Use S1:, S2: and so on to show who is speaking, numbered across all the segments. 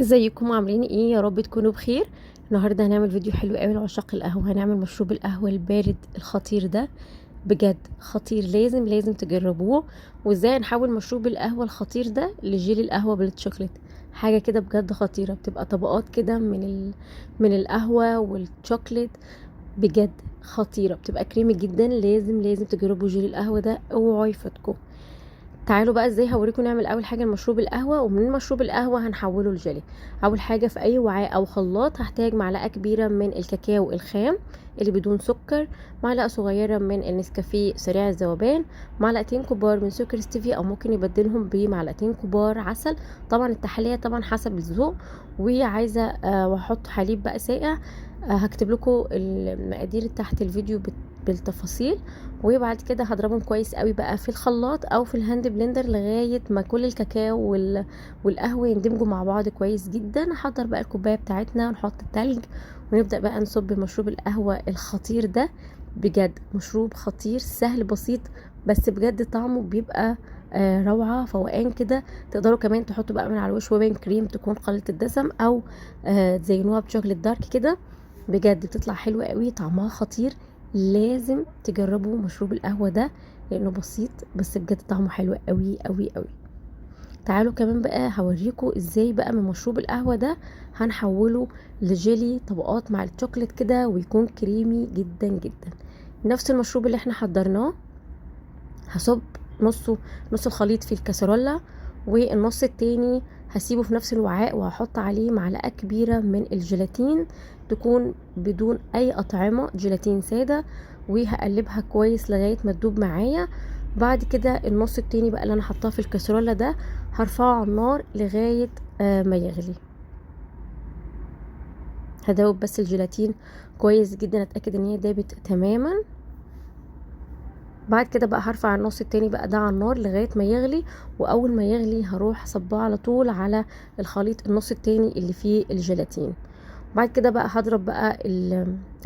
S1: ازيكم عاملين ايه؟ يا رب تكونوا بخير. النهارده هنعمل فيديو حلو قوي لعشاق القهوه. هنعمل مشروب القهوه البارد الخطير ده، بجد خطير. لازم تجربوه. وازاي نحول مشروب القهوه الخطير ده لجيلي القهوه بالشوكليت. حاجه كده بجد خطيره، بتبقى طبقات كده من القهوه والشوكليت. بجد خطيره، بتبقى كريمي جدا. لازم تجربوا جيلي القهوه ده، اوعوا يفوتكم. تعالوا بقى ازاي هوريكم نعمل. اول حاجه مشروب القهوه، ومن مشروب القهوه هنحوله لجيلي. اول حاجه في اي وعاء او خلاط هحتاج معلقه كبيره من الكاكاو الخام اللي بدون سكر، معلقه صغيره من النسكافيه سريع الذوبان، معلقتين كبار من سكر ستيفيا او ممكن يبدلهم بمعلقتين كبار عسل. طبعا التحليه طبعا حسب الذوق. وعايزه واحط حليب بقى ساقع. هكتب لكم المقادير تحت الفيديو بالتفاصيل. وبعد كده هضربهم كويس قوي بقى في الخلاط او في الهاند بلندر لغايه ما كل الكاكاو والقهوه يندمجوا مع بعض كويس جدا. نحضر بقى الكوبايه بتاعتنا ونحط التلج، ونبدا بقى نصب مشروب القهوه الخطير ده. بجد مشروب خطير سهل بسيط، بس بجد طعمه بيبقى روعه فوقان كده. تقدروا كمان تحطوا بقى من على الوش ويبنج كريم تكون قليله الدسم، او تزينوها بشوكليت دارك كده. بجد بتطلع حلوه قوي، طعمها خطير. لازم تجربوا مشروب القهوة ده لانه بسيط بس بجد طعمه حلو قوي قوي قوي. تعالوا كمان بقى هوريكم ازاي بقى من مشروب القهوة ده هنحوله لجيلي طبقات مع الشوكليت كده، ويكون كريمي جدا جدا. نفس المشروب اللي احنا حضرناه هصب نص الخليط في الكاسرولة، والنص التاني هسيبه في نفس الوعاء، وهحط عليه معلقة كبيرة من الجيلاتين تكون بدون اي اطعمة، جيلاتين سادة. وهقلبها كويس لغاية ما تدوب معايا. بعد كده النص التاني بقى اللي انا حطاه في الكاسرولة ده هرفعه على النار لغاية ما يغلي. هدوب بس الجيلاتين كويس جدا، اتأكد ان هي دابت تماما. بعد كده بقى هرفع النص التاني بقى ده على النار لغاية ما يغلي. واول ما يغلي هروح صباه على طول على الخليط النص التاني اللي فيه الجيلاتين. بعد كده بقى هضرب بقى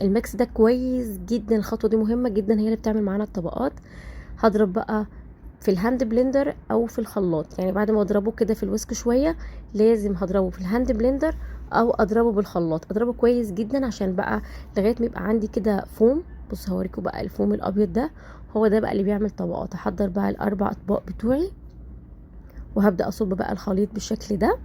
S1: الميكس ده كويس جدا. الخطوة دي مهمة جدا، هي اللي بتعمل معانا الطبقات. هضرب بقى في الهاند بلندر او في الخلاط، يعني بعد ما اضربه كده في الويسك شوية لازم هضربه في الهاند بلندر او اضربه بالخلاط. اضربه كويس جدا عشان بقى لغاية ما يبقى عندي كده فوم. بص هوريكم بقى الفوم الابيض ده، هو ده بقى اللي بيعمل طبقات. احضر بقى الاربع اطباق بتوعي وهبدأ اصب بقى الخليط بالشكل ده.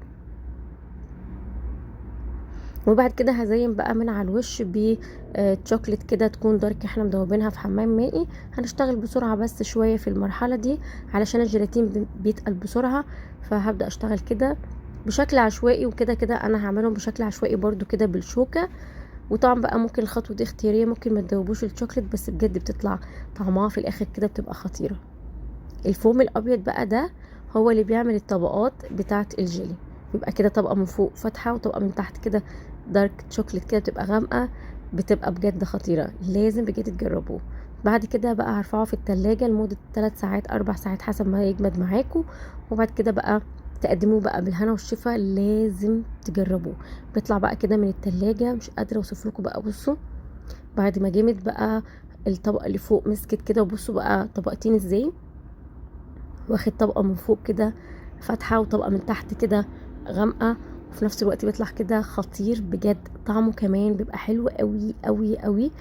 S1: وبعد كده هزين بقى من على الوش بشوكليت كده تكون دارك، احنا مدوبينها في حمام مائي. هنشتغل بسرعة بس شوية في المرحلة دي علشان الجيلاتين بيتقل بسرعة. فهبدأ اشتغل كده بشكل عشوائي، وكده كده انا هعملهم بشكل عشوائي برضو كده بالشوكة. وطبعا بقى ممكن الخطوة دي اختيارية، ممكن ما تدوبوش الشوكليت، بس بجد بتطلع طعمها في الاخر كده بتبقى خطيرة. الفوم الابيض بقى ده هو اللي بيعمل الطبقات بتاعة الجيلي. يبقى كده طبقة من فوق فاتحة وطبقة من تحت كده دارك شوكليت كده، بتبقى غامقة. بتبقى بجد خطيرة، لازم بجد تجربوه. بعد كده بقى هرفعه في التلاجة لمدة 3 ساعات 4 ساعات حسب ما يجمد معاكم. وبعد كده بقى تقدموه بقى بالهنا والشفا. لازم تجربوه. بيطلع بقى كده من التلاجة مش قادرة اوصفلكم بقى. بصوا بعد ما جمد بقى الطبقة اللي فوق مسكت كده، وبصوا بقى طبقتين ازاي، واخد طبقة من فوق كده فاتحة وطبقة من تحت كده غامقة، وفي نفس الوقت بيطلع كده خطير. بجد طعمه كمان بيبقى حلو قوي قوي قوي.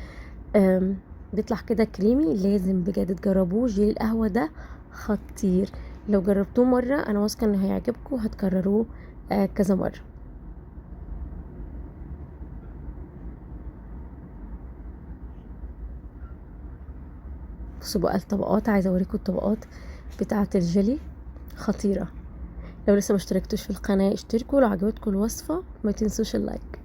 S1: بيطلع كده كريمي. لازم بجد تجربوه، جيل القهوة ده خطير. لو جربتوه مرة انا واثقة انه هيعجبكم، هتكرروه كذا مرة. بصوا بقى الطبقات، عايزة اوريكم الطبقات بتاعة الجيلي خطيرة. لو لسه ما اشتركتوش في القناة اشتركوا. لو عجبتكم الوصفة ما تنسوش اللايك.